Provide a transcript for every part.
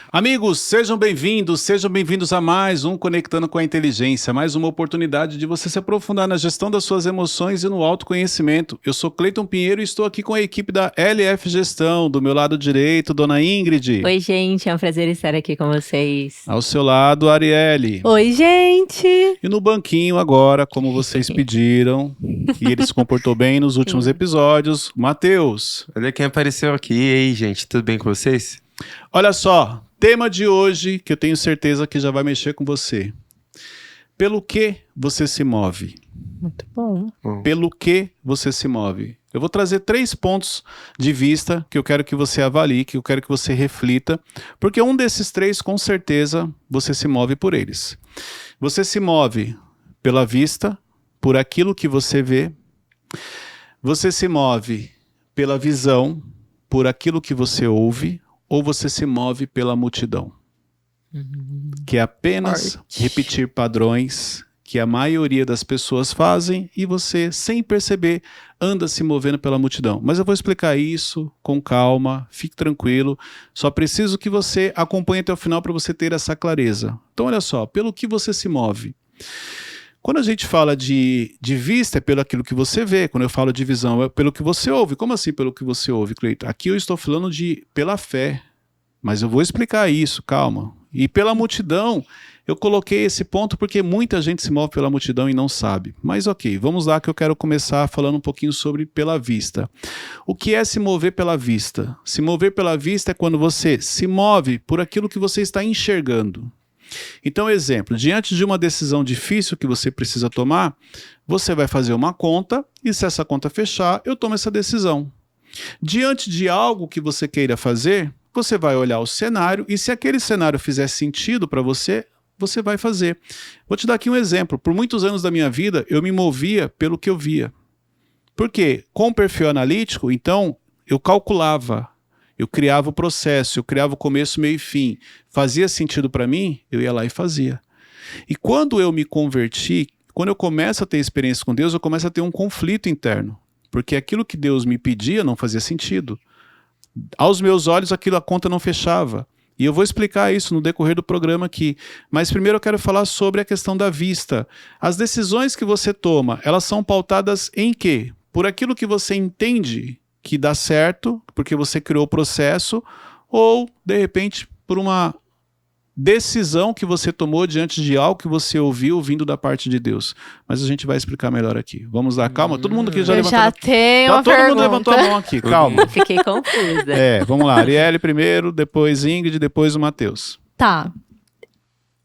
Amigos, sejam bem-vindos a mais um Conectando com a Inteligência, mais uma oportunidade de você se aprofundar na gestão das suas emoções e no autoconhecimento. Eu sou Cleiton Pinheiro e estou aqui com a equipe da LF Gestão, do meu lado direito, Dona Ingrid. Oi, gente, é um prazer estar aqui com vocês. Ao seu lado, Arielle. Oi, gente! E no banquinho agora, como vocês pediram, e ele se comportou bem nos últimos episódios, Matheus. Olha quem apareceu aqui. E aí, gente, tudo bem com vocês? Olha só, tema de hoje que eu tenho certeza que já vai mexer com você. Pelo que você se move? Muito bom. Pelo que você se move? Eu vou trazer 3 pontos de vista que eu quero que você avalie, que eu quero que você reflita, porque um desses 3, com certeza, você se move por eles. Você se move pela vista, por aquilo que você vê. Você se move pela visão, por aquilo que você ouve. Ou você se move pela multidão, que é apenas repetir padrões que a maioria das pessoas fazem e você, sem perceber, anda se movendo pela multidão. Mas eu vou explicar isso com calma, fique tranquilo, só preciso que você acompanhe até o final para você ter essa clareza. Então olha só, pelo que você se move. Quando a gente fala de vista, é pelo aquilo que você vê. Quando eu falo de visão, é pelo que você ouve. Como assim pelo que você ouve, Cleiton? Aqui eu estou falando pela fé. Mas eu vou explicar isso, calma. E pela multidão, eu coloquei esse ponto porque muita gente se move pela multidão e não sabe. Mas ok, vamos lá que eu quero começar falando um pouquinho sobre pela vista. O que é se mover pela vista? Se mover pela vista é quando você se move por aquilo que você está enxergando. Então, exemplo, diante de uma decisão difícil que você precisa tomar, você vai fazer uma conta e se essa conta fechar, eu tomo essa decisão. Diante de algo que você queira fazer, você vai olhar o cenário e se aquele cenário fizer sentido para você, você vai fazer. Vou te dar aqui um exemplo. Por muitos anos da minha vida, eu me movia pelo que eu via. Por quê? Com o perfil analítico, então, eu calculava. Eu criava o processo, eu criava o começo, meio e fim. Fazia sentido para mim, eu ia lá e fazia. E quando eu me converti, quando eu começo a ter experiência com Deus, eu começo a ter um conflito interno. Porque aquilo que Deus me pedia não fazia sentido. Aos meus olhos, a conta não fechava. E eu vou explicar isso no decorrer do programa aqui. Mas primeiro eu quero falar sobre a questão da vista. As decisões que você toma, elas são pautadas em quê? Por aquilo que você entende que dá certo, porque você criou o processo, ou, de repente, por uma decisão que você tomou diante de algo que você ouviu vindo da parte de Deus. Mas a gente vai explicar melhor aqui. Vamos lá, calma, todo mundo aqui já levantou. Já tenho uma todo pergunta. mundo levantou a mão aqui, calma. Fiquei confusa. Vamos lá, Arielle primeiro, depois Ingrid, depois o Matheus. Tá.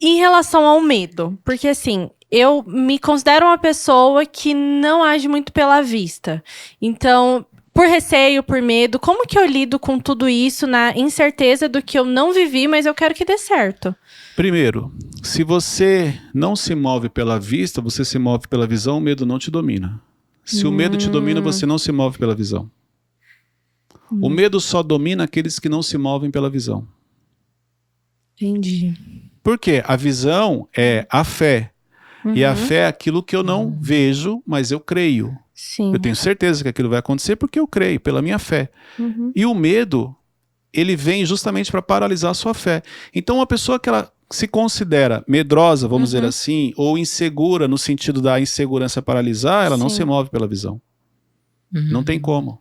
Em relação ao medo, porque assim, eu me considero uma pessoa que não age muito pela vista. Então, por receio, por medo, como que eu lido com tudo isso na incerteza do que eu não vivi, mas eu quero que dê certo? Primeiro, se você não se move pela vista, você se move pela visão, o medo não te domina. Se o medo te domina, você não se move pela visão. O medo só domina aqueles que não se movem pela visão. Entendi. Por quê? A visão é a fé. E a fé é aquilo que eu não vejo, mas eu creio. Sim. Eu tenho certeza que aquilo vai acontecer porque eu creio, pela minha fé. E o medo, ele vem justamente para paralisar a sua fé. Então, uma pessoa que ela se considera medrosa, vamos dizer assim, ou insegura, no sentido da insegurança paralisar, ela não se move pela visão. Não tem como.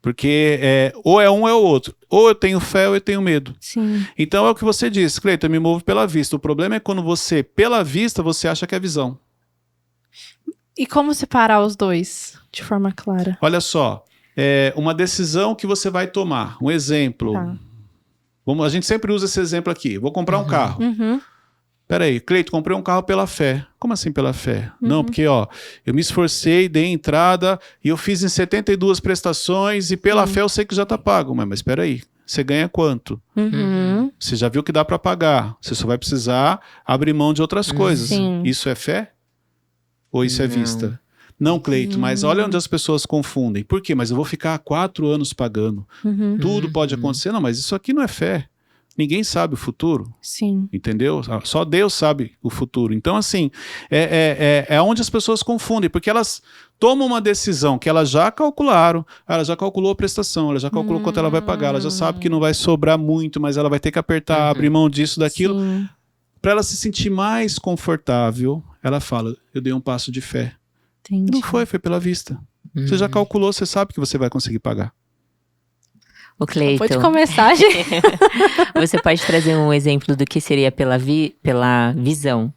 Porque ou é um ou é o outro. Ou eu tenho fé ou eu tenho medo. Sim. Então é o que você disse, Cleiton, eu me movo pela vista. O problema é quando você, pela vista, você acha que é visão. E como separar os dois de forma clara? Olha só, uma decisão que você vai tomar. Um exemplo. Tá. A gente sempre usa esse exemplo aqui. Vou comprar um carro. Peraí, Cleiton, comprei um carro pela fé. Como assim pela fé? Não, porque eu me esforcei, dei entrada e eu fiz em 72 prestações e pela fé eu sei que já está pago. Mas peraí, você ganha quanto? Você já viu que dá para pagar. Você só vai precisar abrir mão de outras coisas. Sim. Isso é fé? Ou isso é vista? Não, Cleiton, mas olha onde as pessoas confundem. Por quê? Mas eu vou ficar 4 anos pagando. Tudo pode acontecer. Não, mas isso aqui não é fé. Ninguém sabe o futuro. Sim. Entendeu? Só Deus sabe o futuro. Então, assim, é onde as pessoas confundem, porque elas tomam uma decisão que elas já calcularam, ela já calculou a prestação, ela já calculou quanto ela vai pagar, ela já sabe que não vai sobrar muito, mas ela vai ter que apertar, abrir mão disso, daquilo. Sim. Para ela se sentir mais confortável, ela fala, eu dei um passo de fé. Entendi. Não foi pela vista. Você já calculou, você sabe que você vai conseguir pagar. O Cleiton, Pode começar, gente. você pode trazer um exemplo do que seria pela visão?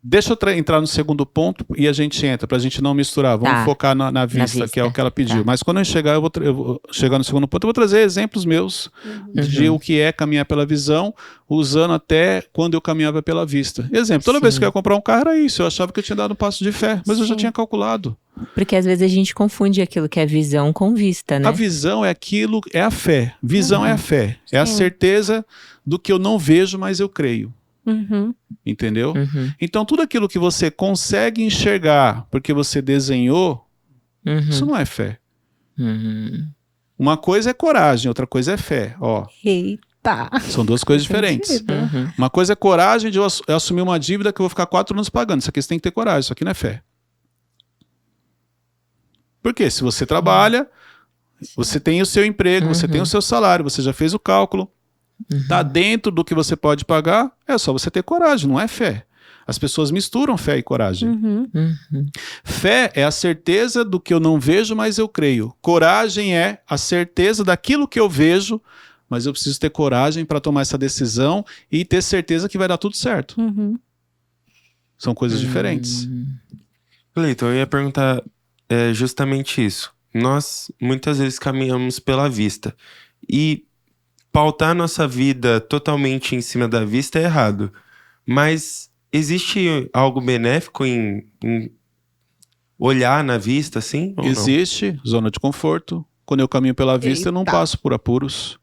Deixa eu entrar no segundo ponto e a gente entra, para a gente não misturar. Vamos Tá. focar na vista, que é o que ela pediu. Tá. Mas quando eu chegar, eu vou chegar no segundo ponto, eu vou trazer exemplos meus de o que é caminhar pela visão, usando até quando eu caminhava pela vista. Exemplo, toda vez Sim. que eu ia comprar um carro era isso, eu achava que eu tinha dado um passo de fé, mas eu já Sim. tinha calculado. Porque às vezes a gente confunde aquilo que é visão com vista, né? A visão é aquilo, é a fé. Visão é a fé. É a Sim. certeza do que eu não vejo, mas eu creio. Uhum. Entendeu? Uhum, Então, tudo aquilo que você consegue enxergar porque você desenhou, isso uhum, não é fé. uhum. Uma coisa é coragem, outra coisa é fé. Ó, Eita. são duas coisas diferentes. Sentido. Uhum. Uma coisa é coragem de eu assumir uma dívida que eu vou ficar 4 anos pagando. Isso aqui você tem que ter coragem, isso aqui não é fé. Porque se você trabalha, você tem o seu emprego, você tem o seu salário, você já fez o cálculo, tá dentro do que você pode pagar, é só você ter coragem, não é fé. As pessoas misturam fé e coragem. Uhum. Uhum. Fé é a certeza do que eu não vejo, mas eu creio. Coragem é a certeza daquilo que eu vejo, mas eu preciso ter coragem para tomar essa decisão e ter certeza que vai dar tudo certo. Uhum. São coisas diferentes. Cleiton, eu ia perguntar justamente isso. Nós muitas vezes caminhamos pela vista. E pautar nossa vida totalmente em cima da vista é errado. Mas existe algo benéfico em olhar na vista, assim? Ou não? Existe zona de conforto. Quando eu caminho pela vista, eu não Eita. passo por apuros.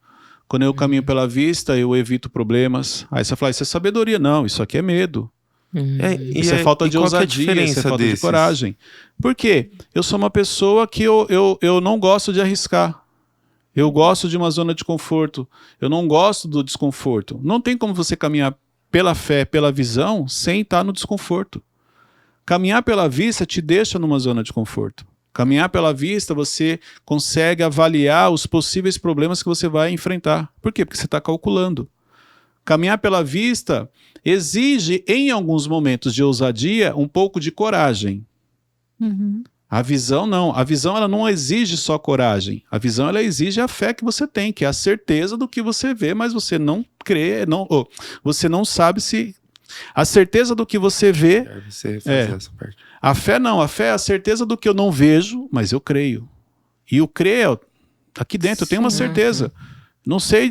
Quando eu caminho pela vista, eu evito problemas. Aí você fala, isso é sabedoria. Não, isso aqui é medo. Isso é falta de qual que é a ousadia, isso é diferença falta de desses? coragem. Por quê? Eu sou uma pessoa que eu não gosto de arriscar. Eu gosto de uma zona de conforto. Eu não gosto do desconforto. Não tem como você caminhar pela fé, pela visão, sem estar no desconforto. Caminhar pela vista te deixa numa zona de conforto. Caminhar pela vista, você consegue avaliar os possíveis problemas que você vai enfrentar. Por quê? Porque você está calculando. Caminhar pela vista exige, em alguns momentos de ousadia, um pouco de coragem. Uhum. A visão não. A visão ela não exige só coragem. A visão ela exige a fé que você tem, que é a certeza do que você vê, mas você não crê, você não sabe se... A certeza do que você vê... Quero você fazer essa parte. A fé não. A fé é a certeza do que eu não vejo, mas eu creio. E o crer, aqui dentro, eu tenho uma certeza. Não sei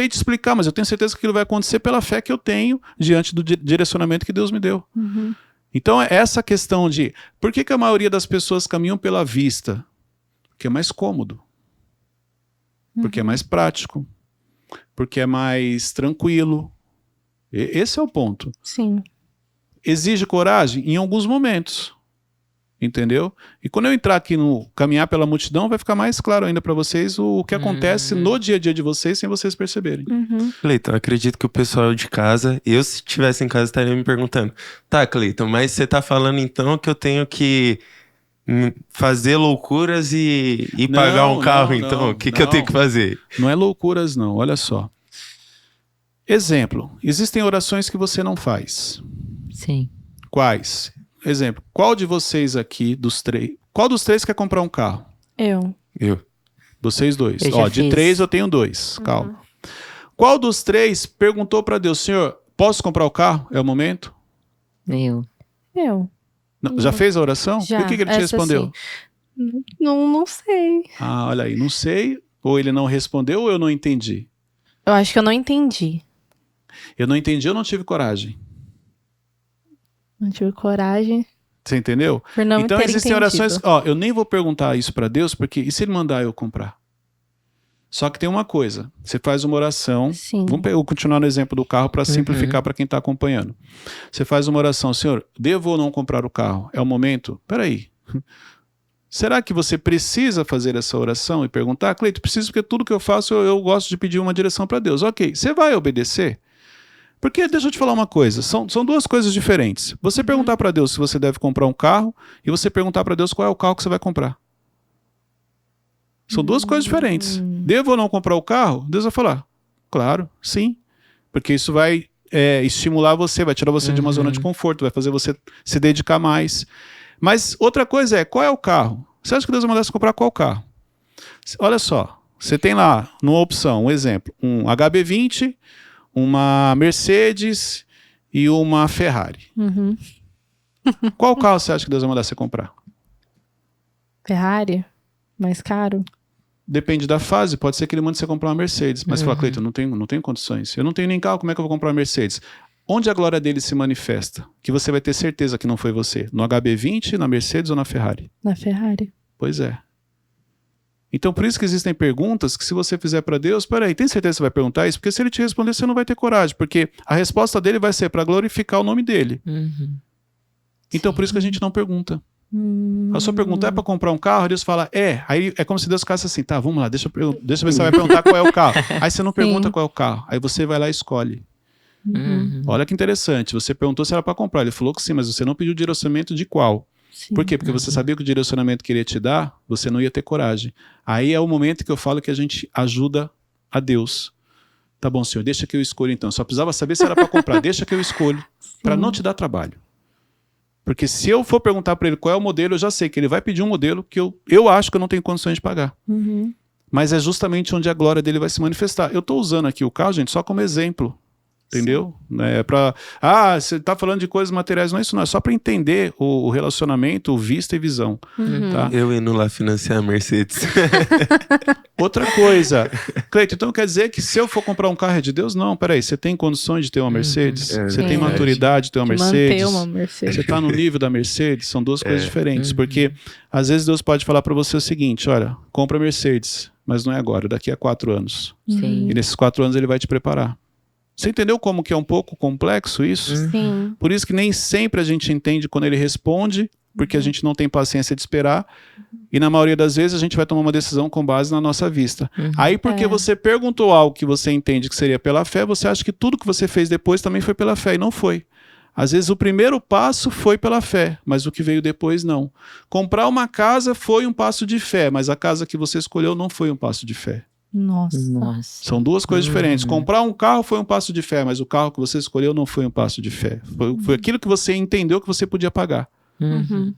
te explicar, mas eu tenho certeza que aquilo vai acontecer pela fé que eu tenho diante do direcionamento que Deus me deu. Uhum. Então, é essa questão de... Por que a maioria das pessoas caminham pela vista? Porque é mais cômodo. Porque é mais prático. Porque é mais tranquilo. Esse é o ponto. Sim. Exige coragem em alguns momentos. Entendeu? E quando eu entrar aqui no caminhar pela multidão, vai ficar mais claro ainda para vocês o que acontece no dia a dia de vocês sem vocês perceberem. Uhum. Cleiton, acredito que o pessoal de casa, eu se estivesse em casa estaria me perguntando, tá, Cleiton, mas você tá falando então que eu tenho que fazer loucuras e Não, pagar um carro, não, então? não, O que eu tenho que fazer? Não é loucuras, não. Olha só. Exemplo. Existem orações que você não faz. Sim. Quais? Exemplo. Qual de vocês aqui, dos três... Qual dos três quer comprar um carro? Eu. Eu. Vocês dois. Eu já Ó, de fiz. 3 eu tenho 2. Calma. Qual dos três perguntou para Deus, Senhor, posso comprar o carro? É o momento? Eu. Não, já fez a oração? Já, E o que ele te essa respondeu? sim. Não sei. Ah, olha aí, não sei. Ou ele não respondeu ou eu não entendi. Eu acho que eu não entendi. Eu não entendi, eu não tive coragem. Não tive coragem Você entendeu? por não Então ter existem entendido. orações... Ó, eu nem vou perguntar isso para Deus, porque e se ele mandar eu comprar? Só que tem uma coisa. Você faz uma oração... Sim. Vamos continuar no exemplo do carro para simplificar para quem está acompanhando. Você faz uma oração, Senhor, devo ou não comprar o carro? É o momento? Peraí. Será que você precisa fazer essa oração e perguntar? Cleito, preciso porque tudo que eu faço eu gosto de pedir uma direção para Deus. Ok, você vai obedecer? Porque, deixa eu te falar uma coisa, são duas coisas diferentes. Você perguntar para Deus se você deve comprar um carro e você perguntar para Deus qual é o carro que você vai comprar. São duas coisas diferentes. Devo ou não comprar o carro? Deus vai falar, claro, sim. Porque isso vai estimular você, vai tirar você de uma zona de conforto, vai fazer você se dedicar mais. Mas outra coisa qual é o carro? Você acha que Deus vai mandar você comprar qual carro? Olha só, você tem lá, numa opção, um exemplo, um HB20, uma Mercedes e uma Ferrari. Qual carro você acha que Deus vai mandar você comprar? Ferrari? Mais caro? Depende da fase, pode ser que ele mande você comprar uma Mercedes. Mas você fala, Cleiton, não tenho condições. Eu não tenho nem carro, como é que eu vou comprar uma Mercedes? Onde a glória dele se manifesta? Que você vai ter certeza que não foi você. No HB20, na Mercedes ou na Ferrari? Na Ferrari. Pois é. Então por isso que existem perguntas que se você fizer para Deus, peraí, tem certeza que você vai perguntar isso? Porque se ele te responder, você não vai ter coragem. Porque a resposta dele vai ser para glorificar o nome dele. Então por isso que a gente não pergunta. A sua pergunta é para comprar um carro? Deus fala, Aí é como se Deus ficasse assim, tá, vamos lá, deixa eu ver se você vai perguntar qual é o carro. Aí você não pergunta qual é o carro. Aí você vai lá e escolhe. Olha que interessante, você perguntou se era para comprar. Ele falou que sim, mas você não pediu direcionamento de qual. Sim. Por quê? Porque você sabia que o direcionamento que ele ia te dar, você não ia ter coragem. Aí é o momento que eu falo que a gente ajuda a Deus. Tá bom, Senhor, deixa que eu escolho então. Só precisava saber se era para comprar. Deixa que eu escolho, para não te dar trabalho. Porque se eu for perguntar para ele qual é o modelo, eu já sei que ele vai pedir um modelo que eu acho que eu não tenho condições de pagar. Mas é justamente onde a glória dele vai se manifestar. Eu estou usando aqui o carro, gente, só como exemplo. Entendeu? Você está falando de coisas materiais, não é isso não, é só para entender o relacionamento, o vista e visão. Tá? Eu indo lá financiar a Mercedes. Outra coisa, Cleiton, então quer dizer que se eu for comprar um carro é de Deus? Não, peraí, você tem condições de ter uma Mercedes? Você tem maturidade de ter uma Mercedes? Manter uma Mercedes. Você está no nível da Mercedes? São duas coisas diferentes, porque às vezes Deus pode falar para você o seguinte, olha, compra a Mercedes, mas não é agora, daqui a 4 anos. Sim. E nesses 4 anos ele vai te preparar. Você entendeu como que é um pouco complexo isso? Sim. Por isso que nem sempre a gente entende quando ele responde, porque a gente não tem paciência de esperar, e na maioria das vezes a gente vai tomar uma decisão com base na nossa vista. Aí porque você perguntou algo que você entende que seria pela fé, você acha que tudo que você fez depois também foi pela fé, e não foi. Às vezes o primeiro passo foi pela fé, mas o que veio depois não. Comprar uma casa foi um passo de fé, mas a casa que você escolheu não foi um passo de fé. Nossa. São duas coisas diferentes. Comprar um carro foi um passo de fé, mas o carro que você escolheu não foi um passo de fé. Foi aquilo que você entendeu que você podia pagar.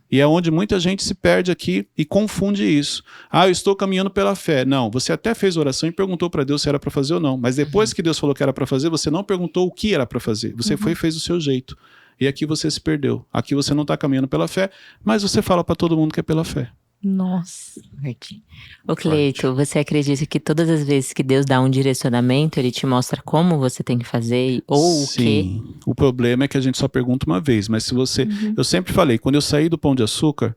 E é onde muita gente se perde aqui e confunde isso. Eu estou caminhando pela fé. Não, você até fez oração e perguntou para Deus se era para fazer ou não. Mas depois que Deus falou que era para fazer, você não perguntou o que era para fazer. Você foi e fez do seu jeito. E aqui você se perdeu. Aqui você não está caminhando pela fé, mas você fala para todo mundo que é pela fé. Nossa. Ô Cleito, você acredita que todas as vezes que Deus dá um direcionamento, ele te mostra como você tem que fazer ou o quê? Sim. O problema é que a gente só pergunta uma vez, mas se você... Eu sempre falei, quando eu saí do Pão de Açúcar,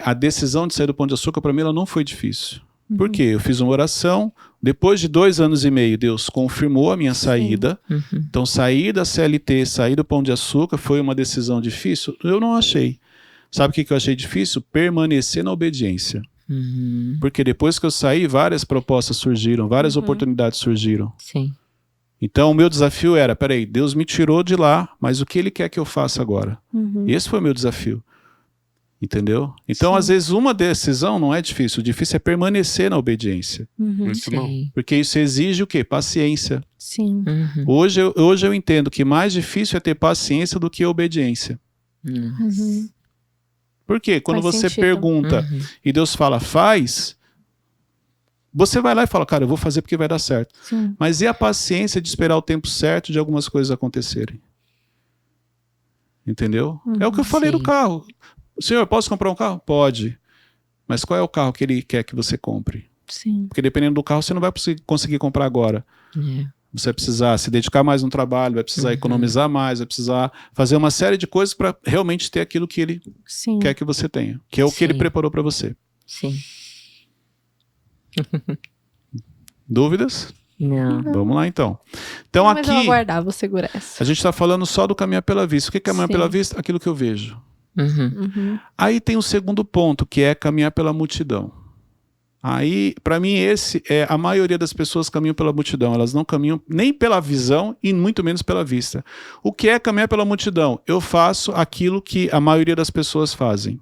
a decisão de sair do Pão de Açúcar para mim ela não foi difícil. Por quê? Eu fiz uma oração, depois de 2 anos e meio, Deus confirmou a minha saída. Então sair da CLT, sair do Pão de Açúcar foi uma decisão difícil? Eu não achei. Sabe o que eu achei difícil? Permanecer na obediência. Porque depois que eu saí, várias propostas surgiram, várias oportunidades surgiram. Sim. Então o meu desafio era, peraí, Deus me tirou de lá, mas o que Ele quer que eu faça agora? Esse foi o meu desafio. Entendeu? Então às vezes uma decisão não é difícil, o difícil é permanecer na obediência. Muito bom. Porque isso exige o quê? Paciência. Sim. Hoje eu entendo que mais difícil é ter paciência do que obediência. Por quê? Quando Faz você sentido. pergunta e Deus fala, faz, você vai lá e fala, cara, eu vou fazer porque vai dar certo. Sim. Mas e a paciência de esperar o tempo certo de algumas coisas acontecerem? Entendeu? É o que eu falei do carro. Senhor, posso comprar um carro? Pode. Mas qual é o carro que ele quer que você compre? Sim. Porque dependendo do carro, você não vai conseguir comprar agora. Você vai precisar se dedicar mais no trabalho, vai precisar economizar mais, vai precisar fazer uma série de coisas para realmente ter aquilo que ele Sim. quer que você tenha. Que é o que ele preparou para você. Sim. Dúvidas? Não. Vamos lá então. Então Mas eu aqui aguardar, vou segurar essa. a gente está falando só do caminhar pela vista. O que é caminhar Sim. pela vista? Aquilo que eu vejo. Uhum. Aí tem o segundo ponto, que é caminhar pela multidão. Aí, para mim, esse é a maioria das pessoas caminham pela multidão. Elas não caminham nem pela visão e muito menos pela vista. O que é caminhar pela multidão? Eu faço aquilo que a maioria das pessoas fazem.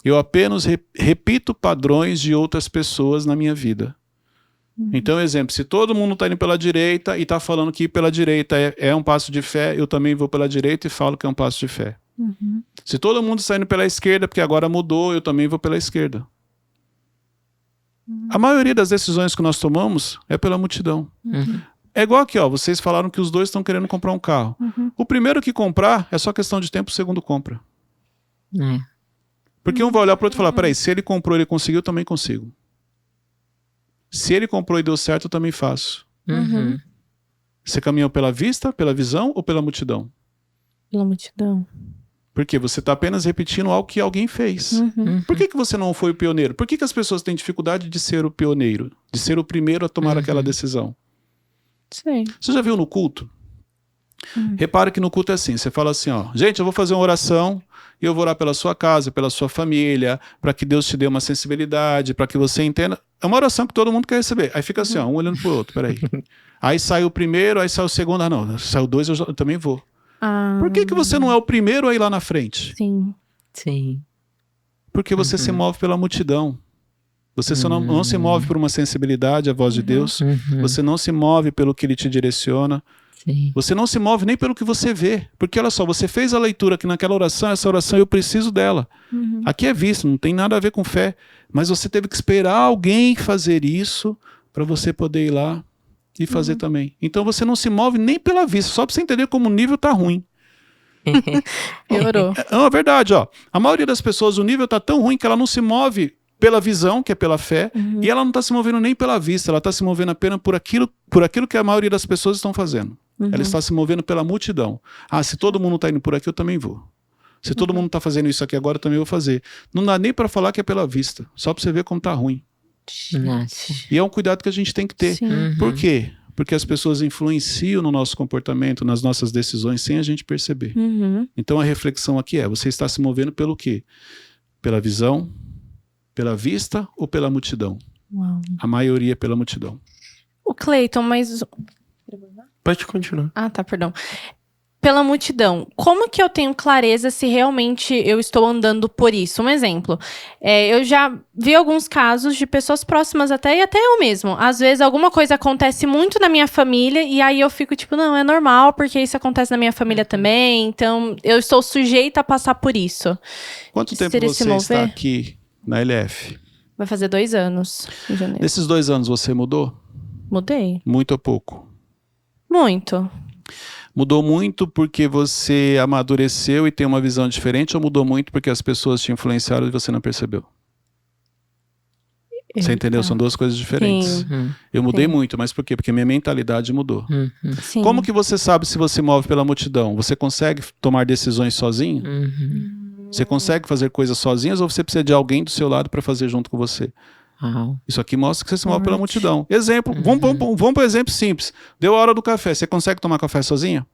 Eu apenas repito padrões de outras pessoas na minha vida. Então, exemplo, se todo mundo está indo pela direita e está falando que ir pela direita é um passo de fé, eu também vou pela direita e falo que é um passo de fé. Se todo mundo está indo pela esquerda, porque agora mudou, eu também vou pela esquerda. A maioria das decisões que nós tomamos é pela multidão. É igual aqui, ó, vocês falaram que os dois estão querendo comprar um carro. O primeiro que comprar é só questão de tempo, o segundo compra. Porque um vai olhar para o outro e falar, peraí, se ele comprou, ele conseguiu, eu também consigo. Se ele comprou e deu certo, eu também faço. Você caminhou pela vista, pela visão ou pela multidão? Pela multidão. Porque você está apenas repetindo algo que alguém fez. Por que você não foi o pioneiro? Por que as pessoas têm dificuldade de ser o pioneiro? De ser o primeiro a tomar aquela decisão? Sei. Você já viu no culto? Repara que no culto é assim, você fala assim, ó, gente, eu vou fazer uma oração e eu vou orar pela sua casa, pela sua família, para que Deus te dê uma sensibilidade, para que você entenda. É uma oração que todo mundo quer receber. Aí fica assim, ó, um olhando pro outro, peraí. Aí sai o primeiro, aí sai o segundo, ah não, sai o dois, eu também vou. Por que você não é o primeiro a ir lá na frente? Sim. Porque você se move pela multidão. Você só não se move por uma sensibilidade à voz de Deus. Você não se move pelo que Ele te direciona. Você não se move nem pelo que você vê. Porque olha só, você fez a leitura aqui naquela oração, essa oração eu preciso dela. Aqui é visto, não tem nada a ver com fé. Mas você teve que esperar alguém fazer isso para você poder ir lá e fazer também. Então você não se move nem pela vista, só para você entender como o nível está ruim. Piorou. É verdade, ó. A maioria das pessoas, o nível está tão ruim que ela não se move pela visão, que é pela fé, e ela não está se movendo nem pela vista, ela está se movendo apenas por aquilo que a maioria das pessoas estão fazendo. Ela está se movendo pela multidão. Ah, se todo mundo está indo por aqui, eu também vou. Se todo mundo está fazendo isso aqui agora, eu também vou fazer. Não dá nem para falar que é pela vista, só para você ver como está ruim. Nossa. E é um cuidado que a gente tem que ter. Por quê? Porque as pessoas influenciam no nosso comportamento, nas nossas decisões, sem a gente perceber. Então a reflexão aqui é, você está se movendo pelo quê? Pela visão, pela vista ou pela multidão? A maioria é pela multidão. O Cleiton, mas... Pode continuar. Ah, tá, perdão. Pela multidão, como que eu tenho clareza se realmente eu estou andando por isso? Um exemplo, eu já vi alguns casos de pessoas próximas até, e até eu mesmo. Às vezes alguma coisa acontece muito na minha família e aí eu fico tipo, não, é normal porque isso acontece na minha família também, então eu estou sujeita a passar por isso. Quanto tempo Seria você está aqui na LF? Vai fazer 2 anos em janeiro. Nesses 2 anos você mudou? Mudei. Muito ou pouco? Muito. Mudou muito porque você amadureceu e tem uma visão diferente ou mudou muito porque as pessoas te influenciaram e você não percebeu? Você entendeu? São 2 coisas diferentes. Eu mudei muito, mas por quê? Porque minha mentalidade mudou. Sim. Como que você sabe se você move pela multidão? Você consegue tomar decisões sozinho? Você consegue fazer coisas sozinhas ou você precisa de alguém do seu lado para fazer junto com você? Isso aqui mostra que você se move pela multidão. Exemplo, vamos para um exemplo simples. Deu a hora do café, você consegue tomar café sozinha?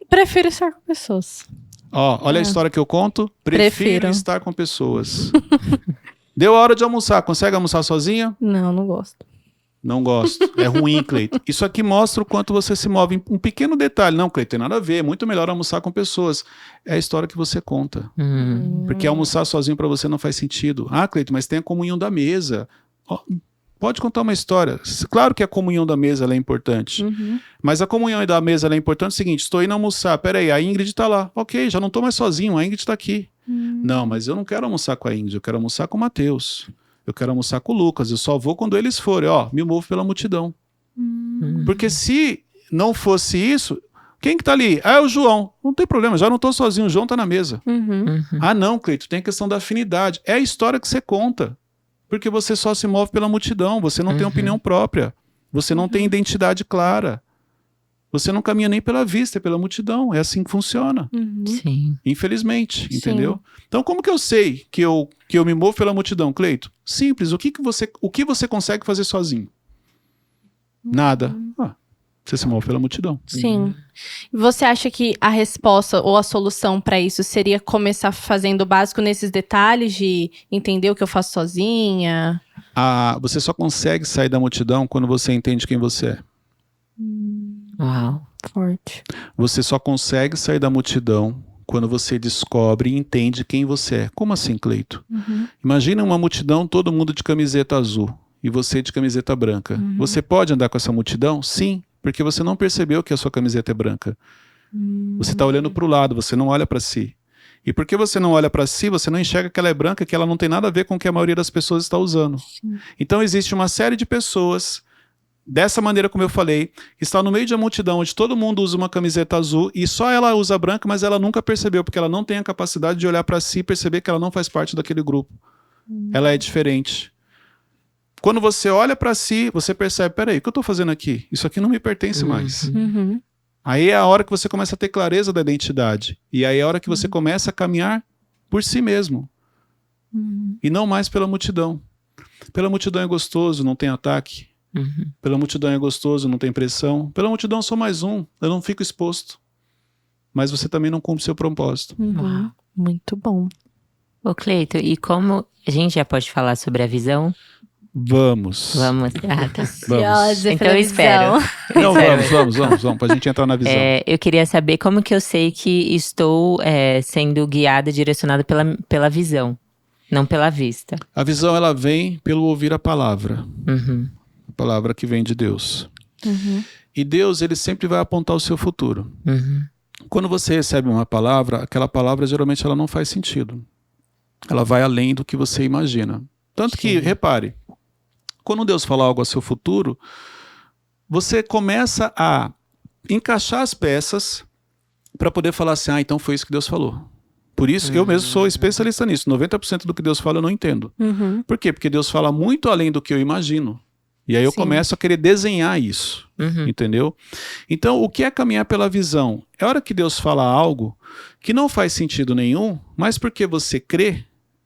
Prefiro estar com pessoas. Ó, olha a história que eu conto. Prefiro Prefiro. estar com pessoas. Deu a hora de almoçar, consegue almoçar sozinha? Não gosto. Não gosto. É ruim, Cleiton. Isso aqui mostra o quanto você se move. Um pequeno detalhe. Não, Cleiton, tem nada a ver. É muito melhor almoçar com pessoas. É a história que você conta. Porque almoçar sozinho para você não faz sentido. Ah, Cleiton, mas tem a comunhão da mesa. Ó, pode contar uma história. Claro que a comunhão da mesa ela é importante. Mas a comunhão da mesa ela é importante. É o seguinte, estou indo almoçar. Peraí, a Ingrid está lá. Ok, já não estou mais sozinho. A Ingrid está aqui. Não, mas eu não quero almoçar com a Ingrid. Eu quero almoçar com o Matheus. Eu quero almoçar com o Lucas, eu só vou quando eles forem. Ó, me movo pela multidão. Porque se não fosse isso, quem que tá ali? Ah, é o João. Não tem problema, já não tô sozinho, o João tá na mesa. Ah, não, Cleiton, tem a questão da afinidade. É a história que você conta. Porque você só se move pela multidão, você não tem opinião própria. Você não tem identidade clara. Você não caminha nem pela vista, é pela multidão. É assim que funciona. Sim. Infelizmente, entendeu? Então, como que eu sei que eu me movo pela multidão, Cleito? Simples. O que você consegue fazer sozinho? Nada. Você se move pela multidão. Sim. Você acha que a resposta ou a solução para isso seria começar fazendo o básico nesses detalhes de entender o que eu faço sozinha? Você só consegue sair da multidão quando você entende quem você é. Uau. Forte. Você só consegue sair da multidão quando você descobre e entende quem você é. Como assim, Cleito? Imagina uma multidão, todo mundo de camiseta azul e você de camiseta branca. Você pode andar com essa multidão? Sim, porque você não percebeu que a sua camiseta é branca. Você está olhando para o lado, você não olha para si. E porque você não olha para si, você não enxerga que ela é branca, que ela não tem nada a ver com o que a maioria das pessoas está usando. Então existe uma série de pessoas, dessa maneira como eu falei, que está no meio de uma multidão onde todo mundo usa uma camiseta azul e só ela usa branca, mas ela nunca percebeu, porque ela não tem a capacidade de olhar para si e perceber que ela não faz parte daquele grupo. Ela é diferente. Quando você olha para si, você percebe, peraí, o que eu estou fazendo aqui? Isso aqui não me pertence mais. Aí é a hora que você começa a ter clareza da identidade. E aí é a hora que você começa a caminhar por si mesmo. E não mais pela multidão. Pela multidão é gostoso, não tem ataque. Pela multidão é gostoso, não tem pressão. Pela multidão eu sou mais um, eu não fico exposto. Mas você também não cumpre seu propósito. Muito bom. Ô, Cleito, e como a gente já pode falar sobre a visão? Vamos. Vamos. Ah, tá. Ansiosa Então pela eu espero. visão. Não, vamos, pra gente entrar na visão. Eu queria saber como que eu sei que estou sendo guiada, direcionada pela visão, não pela vista. A visão, ela vem pelo ouvir a palavra. Uhum. A palavra que vem de Deus. E Deus, ele sempre vai apontar o seu futuro. Quando você recebe uma palavra, aquela palavra geralmente ela não faz sentido. Ela vai além do que você imagina. Tanto que, repare, quando Deus fala algo a seu futuro, você começa a encaixar as peças para poder falar assim, então foi isso que Deus falou. Por isso, eu mesmo sou especialista nisso. 90% do que Deus fala eu não entendo. Por quê? Porque Deus fala muito além do que eu imagino. E aí eu começo a querer desenhar isso, entendeu? Então, o que é caminhar pela visão? É a hora que Deus fala algo que não faz sentido nenhum, mas porque você crê,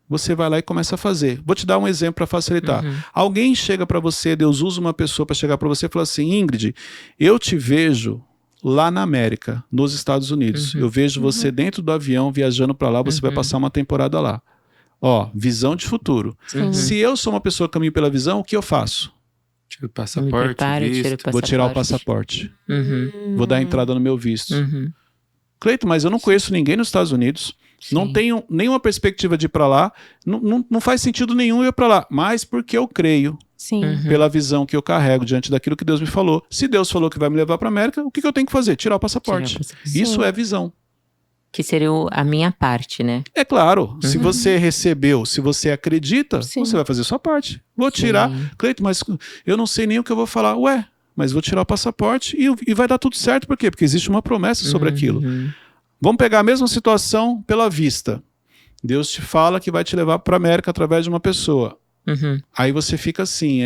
você vai lá e começa a fazer. Vou te dar um exemplo para facilitar. Alguém chega para você, Deus usa uma pessoa para chegar para você e falar assim, Ingrid, eu te vejo lá na América, nos Estados Unidos. Eu vejo você dentro do avião, viajando para lá, você vai passar uma temporada lá. Ó, visão de futuro. Se eu sou uma pessoa que caminho pela visão, o que eu faço? Tira o passaporte, Vou tirar o passaporte. Vou dar entrada no meu visto. Cleito, mas eu não conheço ninguém nos Estados Unidos. Não tenho nenhuma perspectiva de ir para lá. Não faz sentido nenhum eu ir para lá. Mas porque eu creio pela visão que eu carrego diante daquilo que Deus me falou. Se Deus falou que vai me levar para a América, o que eu tenho que fazer? Tirar o passaporte. Isso é visão. Que seria a minha parte, né? É claro, se você recebeu, se você acredita, você vai fazer a sua parte. Vou tirar, Cleito, mas eu não sei nem o que eu vou falar. Ué, mas vou tirar o passaporte e vai dar tudo certo. Por quê? Porque existe uma promessa sobre aquilo. Vamos pegar a mesma situação pela vista. Deus te fala que vai te levar para a América através de uma pessoa. Aí você fica assim,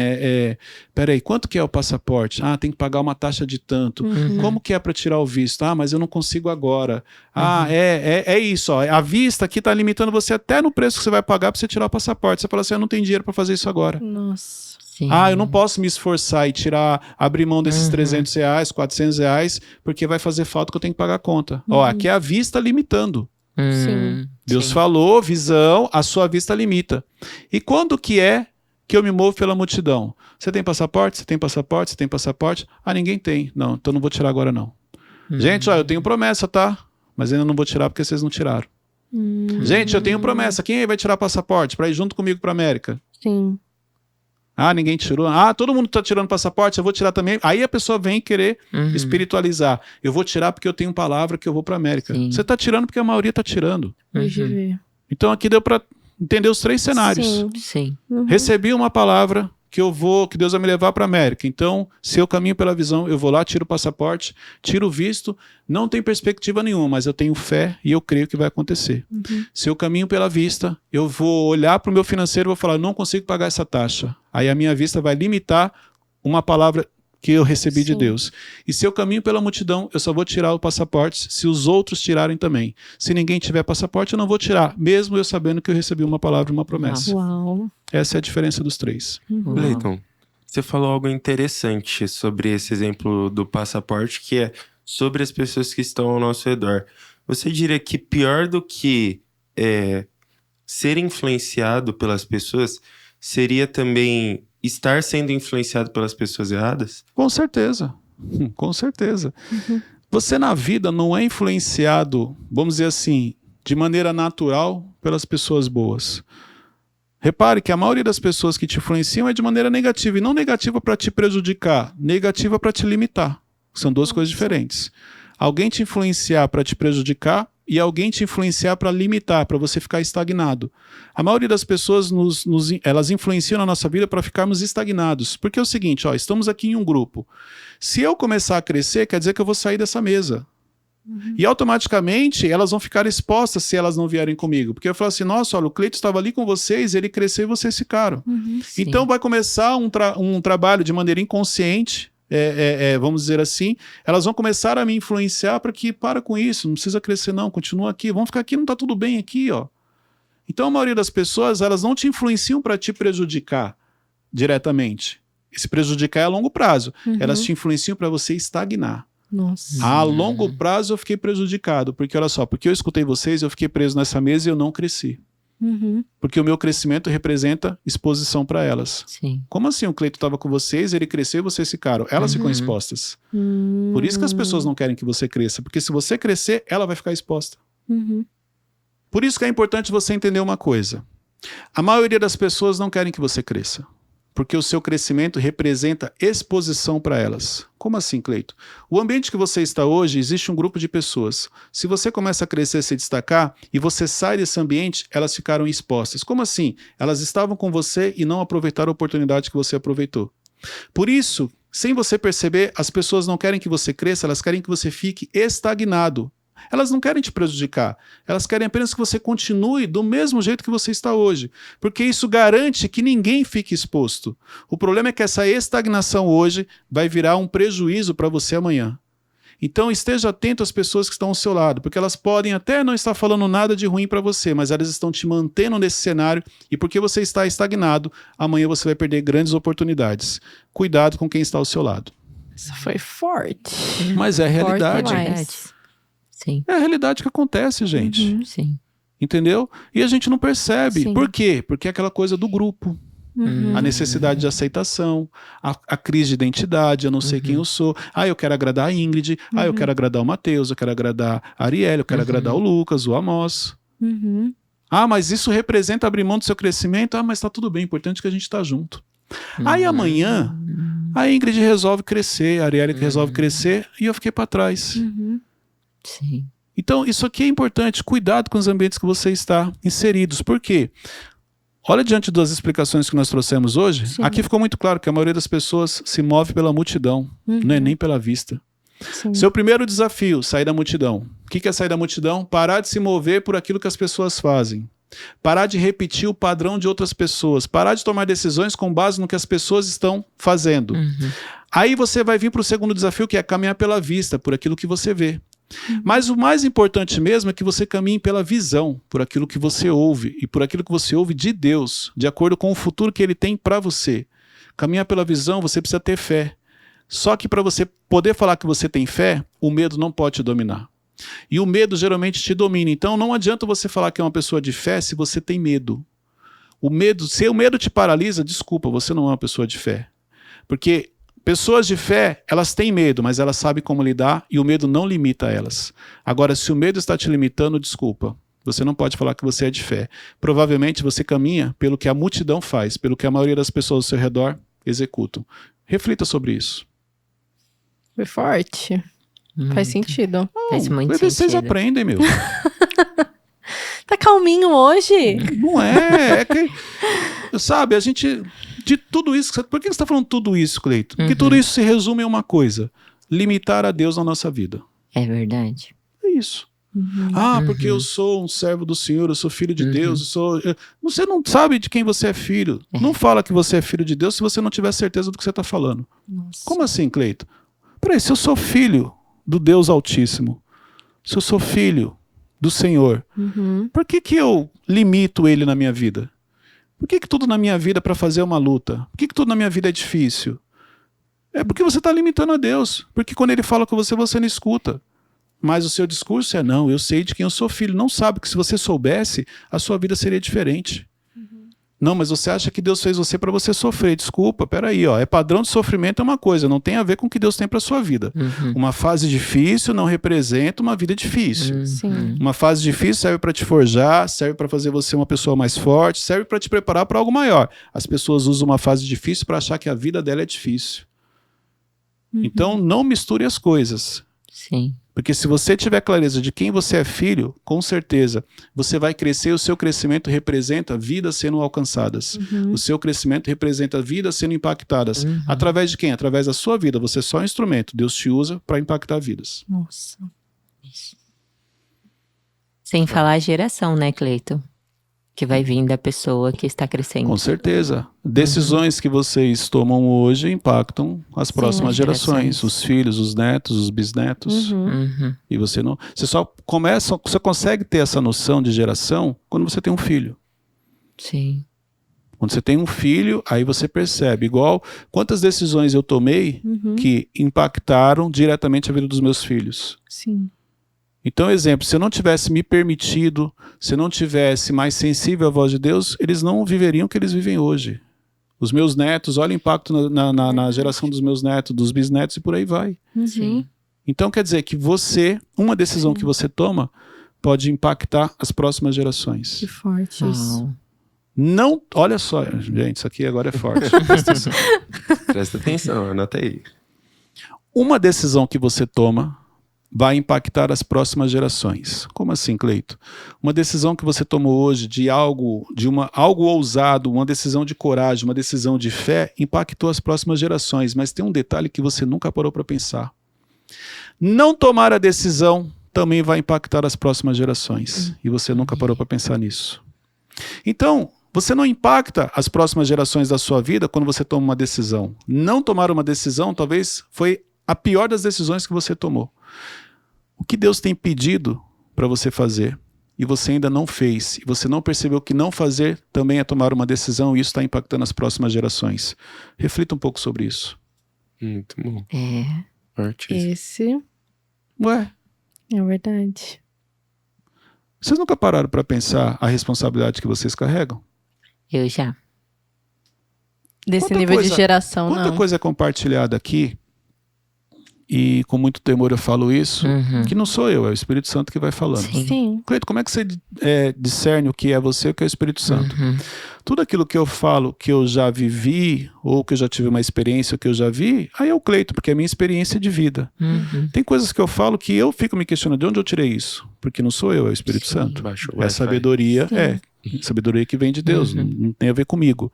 peraí, quanto que é o passaporte? Tem que pagar uma taxa de tanto. Como que é para tirar o visto? Mas eu não consigo agora. É isso, ó, a vista aqui está limitando você até no preço que você vai pagar para você tirar o passaporte. Você fala assim, eu não tenho dinheiro para fazer isso agora. Nossa. Eu não posso me esforçar e abrir mão desses R$300, R$400, porque vai fazer falta que eu tenho que pagar a conta. Ó, aqui é a vista limitando. Deus falou, visão, a sua vista limita. E quando que é que eu me movo pela multidão? Você tem passaporte? Você tem passaporte? Você tem passaporte? Ninguém tem. Não, então não vou tirar agora não. Gente, ó, eu tenho promessa, tá? Mas ainda não vou tirar porque vocês não tiraram. Gente, eu tenho promessa. Quem aí vai tirar passaporte para ir junto comigo para América? Sim. Ninguém tirou. Todo mundo tá tirando passaporte, eu vou tirar também. Aí a pessoa vem querer espiritualizar. Eu vou tirar porque eu tenho palavra que eu vou para América. Você tá tirando porque a maioria tá tirando. Então aqui deu para entender os três cenários. Sim. Recebi uma palavra que Deus vai me levar para América. Então, se eu caminho pela visão, eu vou lá, tiro o passaporte, tiro o visto, não tem perspectiva nenhuma, mas eu tenho fé e eu creio que vai acontecer. Se eu caminho pela vista, eu vou olhar para o meu financeiro e vou falar, não consigo pagar essa taxa. Aí a minha vista vai limitar uma palavra que eu recebi de Deus. E se eu caminho pela multidão, eu só vou tirar o passaporte se os outros tirarem também. Se ninguém tiver passaporte, eu não vou tirar, mesmo eu sabendo que eu recebi uma palavra e uma promessa. Uau. Essa é a diferença dos três. Cleiton, Você falou algo interessante sobre esse exemplo do passaporte, que é sobre as pessoas que estão ao nosso redor. Você diria que pior do que ser influenciado pelas pessoas seria também estar sendo influenciado pelas pessoas erradas? Com certeza, com certeza. Você na vida não é influenciado, vamos dizer assim, de maneira natural pelas pessoas boas. Repare que a maioria das pessoas que te influenciam é de maneira negativa, e não negativa para te prejudicar, negativa para te limitar. São duas coisas diferentes. Alguém te influenciar para te prejudicar e alguém te influenciar para limitar, para você ficar estagnado. A maioria das pessoas elas influenciam na nossa vida para ficarmos estagnados. Porque é o seguinte, ó, estamos aqui em um grupo. Se eu começar a crescer, quer dizer que eu vou sair dessa mesa. E automaticamente elas vão ficar expostas se elas não vierem comigo. Porque eu falo assim, nossa, olha, o Cleito estava ali com vocês, ele cresceu e vocês ficaram. Então vai começar um trabalho de maneira inconsciente, vamos dizer assim, elas vão começar a me influenciar para que, para com isso, não precisa crescer não, continua aqui, vamos ficar aqui, não está tudo bem aqui, ó. Então a maioria das pessoas, elas não te influenciam para te prejudicar diretamente. Esse prejudicar é a longo prazo. Elas te influenciam para você estagnar. Nossa. A longo prazo eu fiquei prejudicado, porque olha só, porque eu escutei vocês, eu fiquei preso nessa mesa e eu não cresci. Porque o meu crescimento representa exposição para elas. Sim. Como assim o Cleito estava com vocês, ele cresceu e vocês ficaram? Elas ficam expostas. Por isso que as pessoas não querem que você cresça, porque se você crescer, ela vai ficar exposta. Por isso que é importante você entender uma coisa. A maioria das pessoas não querem que você cresça, porque o seu crescimento representa exposição para elas. Como assim, Cleito? O ambiente que você está hoje, existe um grupo de pessoas. Se você começa a crescer, se destacar, e você sai desse ambiente, elas ficaram expostas. Como assim? Elas estavam com você e não aproveitaram a oportunidade que você aproveitou. Por isso, sem você perceber, as pessoas não querem que você cresça, elas querem que você fique estagnado. Elas não querem te prejudicar, elas querem apenas que você continue do mesmo jeito que você está hoje, porque isso garante que ninguém fique exposto. O problema é que essa estagnação hoje vai virar um prejuízo para você amanhã. Então esteja atento às pessoas que estão ao seu lado, porque elas podem até não estar falando nada de ruim para você, mas elas estão te mantendo nesse cenário, e porque você está estagnado, amanhã você vai perder grandes oportunidades. Cuidado com quem está ao seu lado. Isso foi forte. Mas é a realidade. Forte demais. Sim. É a realidade que acontece, gente. Sim. Entendeu? E a gente não percebe. Sim. Por quê? Porque é aquela coisa do grupo. A necessidade de aceitação, a crise de identidade, eu não sei quem eu sou. Ah, eu quero agradar a Ingrid. Ah, eu quero agradar o Matheus, eu quero agradar a Arielle, eu quero agradar o Lucas, o Amós. Ah, mas isso representa abrir mão do seu crescimento? Ah, mas tá tudo bem, importante que a gente tá junto. Aí amanhã, a Ingrid resolve crescer, a Arielle resolve crescer e eu fiquei para trás. Sim. Então, isso aqui é importante. Cuidado com os ambientes que você está inseridos. Por quê? Olha, diante das explicações que nós trouxemos hoje, aqui ficou muito claro que a maioria das pessoas se move pela multidão, não é nem pela vista. Seu primeiro desafio, sair da multidão. O que é sair da multidão? Parar de se mover por aquilo que as pessoas fazem. Parar de repetir o padrão de outras pessoas. Parar de tomar decisões com base no que as pessoas estão fazendo. Aí você vai vir para o segundo desafio, que é caminhar pela vista, por aquilo que você vê. Mas o mais importante mesmo é que você caminhe pela visão, por aquilo que você ouve, e por aquilo que você ouve de Deus, de acordo com o futuro que Ele tem para você. Caminhar pela visão, você precisa ter fé. Só que para você poder falar que você tem fé, o medo não pode te dominar. E o medo geralmente te domina. Então não adianta você falar que é uma pessoa de fé se você tem medo. Se o medo te paralisa, desculpa, você não é uma pessoa de fé. Porque pessoas de fé, elas têm medo, mas elas sabem como lidar e o medo não limita elas. Agora, se o medo está te limitando, desculpa, você não pode falar que você é de fé. Provavelmente você caminha pelo que a multidão faz, pelo que a maioria das pessoas ao seu redor executam. Reflita sobre isso. Foi forte. Faz sentido. Faz muito Vocês sentido. aprendem, meu. Tá calminho hoje? Não é. É que, sabe, a gente... De tudo isso... Por que você está falando tudo isso, Cleito? Porque tudo isso se resume em uma coisa. Limitar a Deus na nossa vida. É verdade. É isso. Porque eu sou um servo do Senhor, eu sou filho de Deus, você não sabe de quem você é filho. Não fala que você é filho de Deus se você não tiver certeza do que você está falando. Nossa. Como assim, Cleito? Peraí, se eu sou filho do Deus Altíssimo, se eu sou filho do Senhor, por que eu limito Ele na minha vida? Por que tudo na minha vida para fazer é uma luta? Por que tudo na minha vida é difícil? É porque você está limitando a Deus. Porque quando Ele fala com você, você não escuta. Mas o seu discurso é, não, eu sei de quem eu sou filho. Não sabe que se você soubesse, a sua vida seria diferente. Não, mas você acha que Deus fez você para você sofrer. Desculpa, peraí, ó, padrão de sofrimento é uma coisa, não tem a ver com o que Deus tem para sua vida. Uma fase difícil não representa uma vida difícil. Sim. Uma fase difícil serve para te forjar, serve para fazer você uma pessoa mais forte, serve para te preparar para algo maior. As pessoas usam uma fase difícil para achar que a vida dela é difícil. Então, não misture as coisas. Sim. Porque se você tiver clareza de quem você é filho, com certeza, você vai crescer, o seu crescimento representa vidas sendo alcançadas. O seu crescimento representa vidas sendo impactadas. Através de quem? Através da sua vida. Você é só um instrumento. Deus te usa para impactar vidas. Nossa. Sem falar a geração, né, Cleiton? Que vai vir da pessoa que está crescendo. Com certeza. Decisões que vocês tomam hoje impactam as próximas as gerações. gerações. Os filhos, os netos, os bisnetos. E você não... Você só consegue ter essa noção de geração quando você tem um filho. Sim. Quando você tem um filho, aí você percebe. Igual quantas decisões eu tomei que impactaram diretamente a vida dos meus filhos. Sim. Então, exemplo, se eu não tivesse me permitido, se eu não tivesse mais sensível à voz de Deus, eles não viveriam o que eles vivem hoje. Os meus netos, olha o impacto na geração dos meus netos, dos bisnetos e por aí vai. Sim. Então, quer dizer que uma decisão que você toma pode impactar as próximas gerações. Que forte isso. Uau. Não, olha só, gente, isso aqui agora é forte. Presta atenção. Presta atenção, anota aí. Uma decisão que você toma vai impactar as próximas gerações. Como assim, Cleito? Uma decisão que você tomou hoje de algo ousado, uma decisão de coragem, uma decisão de fé, impactou as próximas gerações. Mas tem um detalhe que você nunca parou para pensar. Não tomar a decisão também vai impactar as próximas gerações. E você nunca parou para pensar nisso. Então, você não impacta as próximas gerações da sua vida quando você toma uma decisão. Não tomar uma decisão talvez foi a pior das decisões que você tomou. O que Deus tem pedido para você fazer e você ainda não fez, e você não percebeu que não fazer também é tomar uma decisão e isso está impactando as próximas gerações. Reflita um pouco sobre isso. Muito bom. É. Forte isso. Esse Ué, é verdade. vocês nunca pararam para pensar a responsabilidade que vocês carregam? Eu já. Desse Quanta nível coisa- de geração, Quanta não. coisa é compartilhada aqui, e com muito temor eu falo isso, que não sou eu, é o Espírito Santo que vai falando. Sim. Sim. Cleito, como é que você discerne o que é você e o que é o Espírito Santo? Tudo aquilo que eu falo, que eu já vivi, ou que eu já tive uma experiência, ou que eu já vi, aí é o Cleito, porque é a minha experiência de vida. Tem coisas que eu falo que eu fico me questionando de onde eu tirei isso, porque não sou eu, é o Espírito Santo. Baixou o É Wi-Fi. sabedoria, sabedoria que vem de Deus, não tem a ver comigo.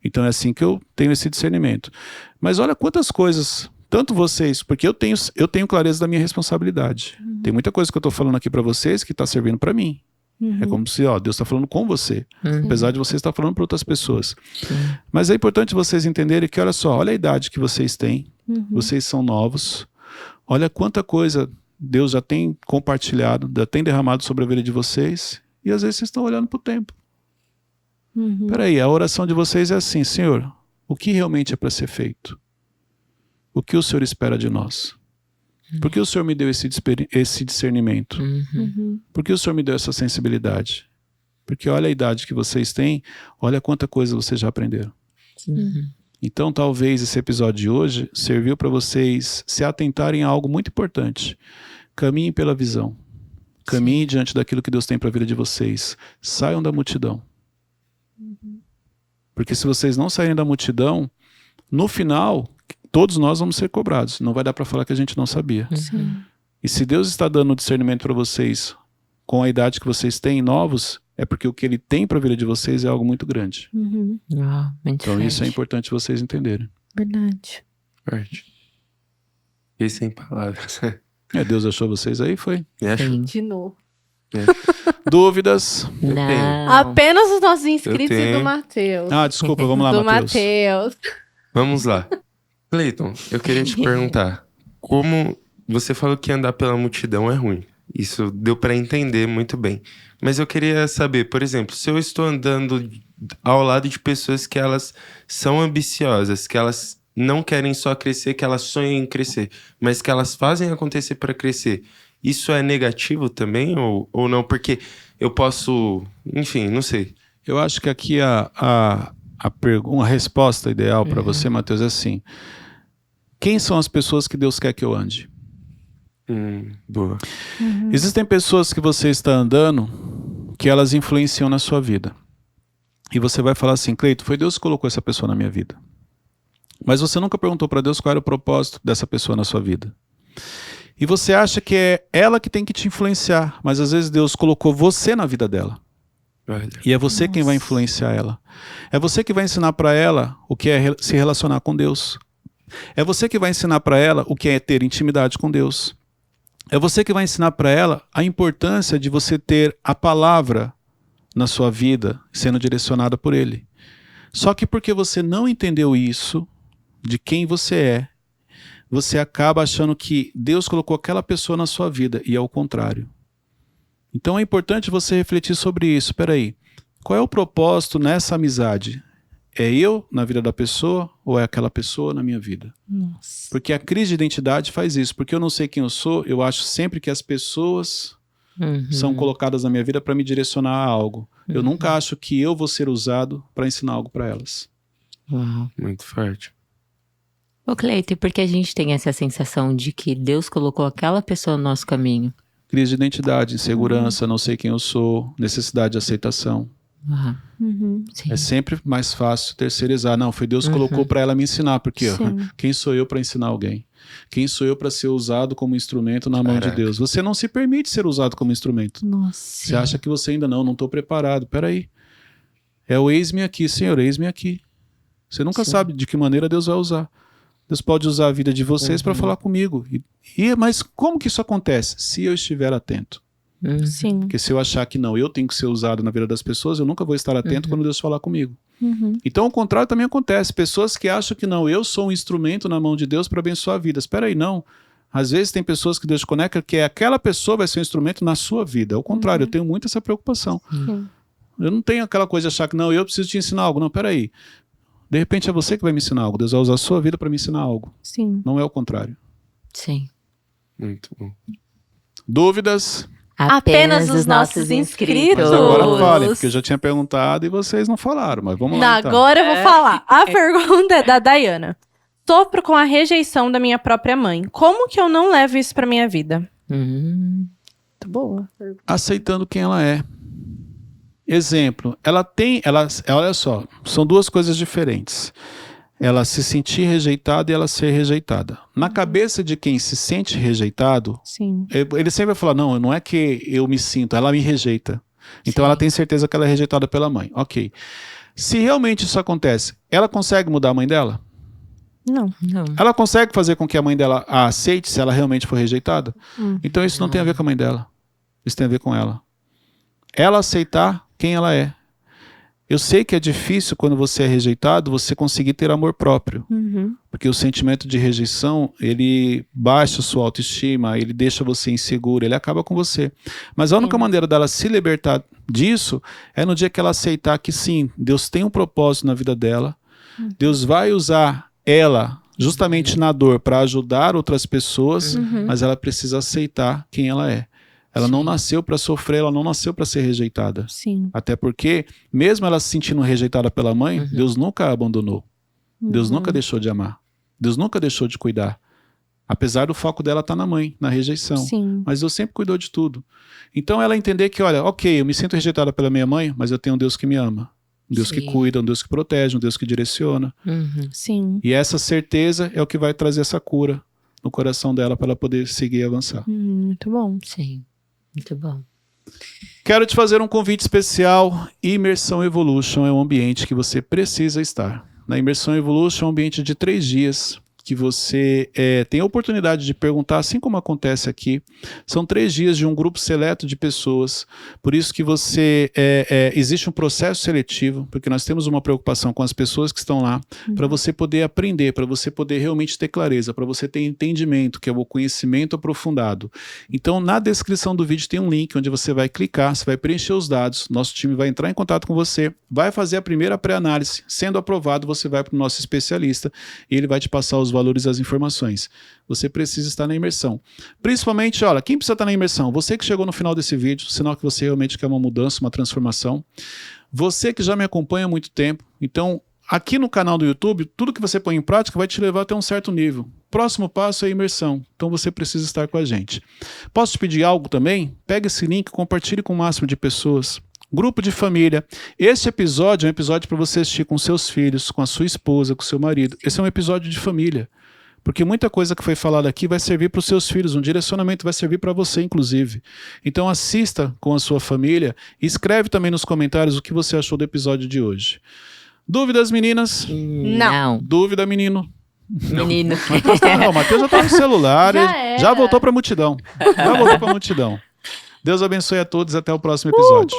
Então é assim que eu tenho esse discernimento. Mas olha quantas coisas, tanto vocês, porque eu tenho clareza da minha responsabilidade. Tem muita coisa que eu estou falando aqui para vocês que está servindo para mim. É como se, Deus está falando com você, apesar de você estar falando para outras pessoas. Mas é importante vocês entenderem que, olha só, olha a idade que vocês têm, vocês são novos, olha quanta coisa Deus já tem compartilhado, já tem derramado sobre a vida de vocês, e às vezes vocês estão olhando para o tempo. Peraí, a oração de vocês é assim: Senhor, o que realmente é para ser feito? O que o Senhor espera de nós? Por que o Senhor me deu esse discernimento? Por que o Senhor me deu essa sensibilidade? Porque olha a idade que vocês têm, olha quanta coisa vocês já aprenderam. Então talvez esse episódio de hoje serviu para vocês se atentarem a algo muito importante. Caminhem pela visão. Caminhem diante daquilo que Deus tem para a vida de vocês. Saiam da multidão. Porque se vocês não saírem da multidão, no final, todos nós vamos ser cobrados. Não vai dar para falar que a gente não sabia. E se Deus está dando discernimento para vocês com a idade que vocês têm, novos, é porque o que Ele tem para a vida de vocês é algo muito grande. Muito Então isso é forte. importante vocês entenderem. Verdade. Forte. E sem palavras. Deus achou vocês aí, foi. Me acho? Sim. De novo. Dúvidas? Não. Apenas os nossos inscritos e tenho. do Matheus. Desculpa, vamos lá, do Matheus. Matheus. Vamos lá. Cleiton, eu queria te perguntar, como você falou que andar pela multidão é ruim. Isso deu para entender muito bem. Mas eu queria saber, por exemplo, se eu estou andando ao lado de pessoas que elas são ambiciosas, que elas não querem só crescer, que elas sonham em crescer, mas que elas fazem acontecer para crescer. Isso é negativo também ou não? Porque eu posso... Enfim, não sei. Eu acho que aqui uma resposta ideal para você, Matheus, é assim. Quem são as pessoas que Deus quer que eu ande? Boa. Existem pessoas que você está andando que elas influenciam na sua vida. E você vai falar assim, Cleito, foi Deus que colocou essa pessoa na minha vida. Mas você nunca perguntou para Deus qual era o propósito dessa pessoa na sua vida. E você acha que é ela que tem que te influenciar, mas às vezes Deus colocou você na vida dela. E é você quem vai influenciar ela. É você que vai ensinar para ela o que é se relacionar com Deus. É você que vai ensinar para ela o que é ter intimidade com Deus. É você que vai ensinar para ela a importância de você ter a palavra na sua vida sendo direcionada por Ele. Só que porque você não entendeu isso, de quem você é, você acaba achando que Deus colocou aquela pessoa na sua vida e é o contrário. Então é importante você refletir sobre isso. Espera aí, qual é o propósito nessa amizade? É eu na vida da pessoa ou é aquela pessoa na minha vida? Nossa. Porque a crise de identidade faz isso. Porque eu não sei quem eu sou, eu acho sempre que as pessoas são colocadas na minha vida para me direcionar a algo. Eu nunca acho que eu vou ser usado para ensinar algo para elas. Uau. Muito forte. Ô, Cleito, e por que a gente tem essa sensação de que Deus colocou aquela pessoa no nosso caminho? Crise de identidade, insegurança, não sei quem eu sou, necessidade de aceitação. Sim. É sempre mais fácil terceirizar. Não, foi Deus que colocou para ela me ensinar. Porque ó, quem sou eu para ensinar alguém? Quem sou eu para ser usado como instrumento na mão de Deus? Você não se permite ser usado como instrumento. Nossa. Você acha que você ainda não estou preparado. Peraí. É o eis-me aqui, Senhor, eis-me aqui. Você nunca sabe de que maneira Deus vai usar. Deus pode usar a vida de vocês para falar comigo. Mas como que isso acontece? Se eu estiver atento. Sim. Porque se eu achar que não, eu tenho que ser usado na vida das pessoas, eu nunca vou estar atento quando Deus falar comigo. Então o contrário também acontece. Pessoas que acham que não, eu sou um instrumento na mão de Deus para abençoar a vida. Espera aí, não. Às vezes tem pessoas que Deus conecta que aquela pessoa vai ser um instrumento na sua vida. Ao contrário, eu tenho muito essa preocupação. Eu não tenho aquela coisa de achar que não, eu preciso te ensinar algo. Não, peraí. De repente é você que vai me ensinar algo. Deus vai usar a sua vida para me ensinar algo. Sim. Não é o contrário. Sim. Muito bom. Dúvidas? Apenas os nossos inscritos. Mas agora falem, porque eu já tinha perguntado e vocês não falaram. Mas vamos lá então. Agora eu vou falar. A pergunta é da Dayana. Sofro com a rejeição da minha própria mãe. Como que eu não levo isso pra minha vida? Uhum. Muito boa. Aceitando quem ela é. Exemplo, olha só, são duas coisas diferentes. Ela se sentir rejeitada e ela ser rejeitada. Na cabeça de quem se sente rejeitado, Sim. ele sempre vai falar, não é que eu me sinto, ela me rejeita. Então Sim. ela tem certeza que ela é rejeitada pela mãe. Ok. Se realmente isso acontece, ela consegue mudar a mãe dela? Não. Não. Ela consegue fazer com que a mãe dela a aceite se ela realmente for rejeitada? Então isso não tem a ver com a mãe dela. Isso tem a ver com ela. Ela aceitar quem ela é. Eu sei que é difícil quando você é rejeitado, você conseguir ter amor próprio. Porque o sentimento de rejeição, ele baixa a sua autoestima, ele deixa você inseguro, ele acaba com você. Mas a única maneira dela se libertar disso é no dia que ela aceitar que sim, Deus tem um propósito na vida dela, Deus vai usar ela justamente na dor para ajudar outras pessoas, mas ela precisa aceitar quem ela é. Ela não nasceu para sofrer, ela não nasceu para ser rejeitada. Sim. Até porque, mesmo ela se sentindo rejeitada pela mãe, Deus nunca a abandonou. Deus nunca deixou de amar. Deus nunca deixou de cuidar. Apesar do foco dela estar na mãe, na rejeição. Sim. Mas Deus sempre cuidou de tudo. Então ela entender que, olha, ok, eu me sinto rejeitada pela minha mãe, mas eu tenho um Deus que me ama. Um Deus que cuida, um Deus que protege, um Deus que direciona. Sim. E essa certeza é o que vai trazer essa cura no coração dela para ela poder seguir e avançar. Muito bom. Sim. Muito bom. Quero te fazer um convite especial. Imersão Evolution é um ambiente que você precisa estar. Na Imersão Evolution é um ambiente de 3 dias, que você tenha a oportunidade de perguntar, assim como acontece aqui. São 3 dias de um grupo seleto de pessoas, por isso que existe um processo seletivo, porque nós temos uma preocupação com as pessoas que estão lá, para você poder aprender, para você poder realmente ter clareza, para você ter entendimento, que é o conhecimento aprofundado. Então, na descrição do vídeo tem um link onde você vai clicar, você vai preencher os dados, nosso time vai entrar em contato com você, vai fazer a primeira pré-análise, sendo aprovado, você vai para o nosso especialista e ele vai te passar os valores e as informações. Você precisa estar na imersão. Principalmente, olha, quem precisa estar na imersão? Você que chegou no final desse vídeo, sinal que você realmente quer uma mudança, uma transformação. Você que já me acompanha há muito tempo, então, aqui no canal do YouTube, tudo que você põe em prática vai te levar até um certo nível. Próximo passo é a imersão, então você precisa estar com a gente. Posso te pedir algo também? Pega esse link, compartilhe com o máximo de pessoas. Grupo de família. Este episódio é um episódio para você assistir com seus filhos, com a sua esposa, com o seu marido. Esse é um episódio de família. Porque muita coisa que foi falada aqui vai servir para os seus filhos, um direcionamento vai servir para você, inclusive. Então assista com a sua família e escreve também nos comentários o que você achou do episódio de hoje. Dúvidas, meninas? Não. Dúvida, menino? Menino. Não, o Matheus já está no celular, já voltou para a multidão. Já voltou para a multidão. Deus abençoe a todos e até o próximo episódio.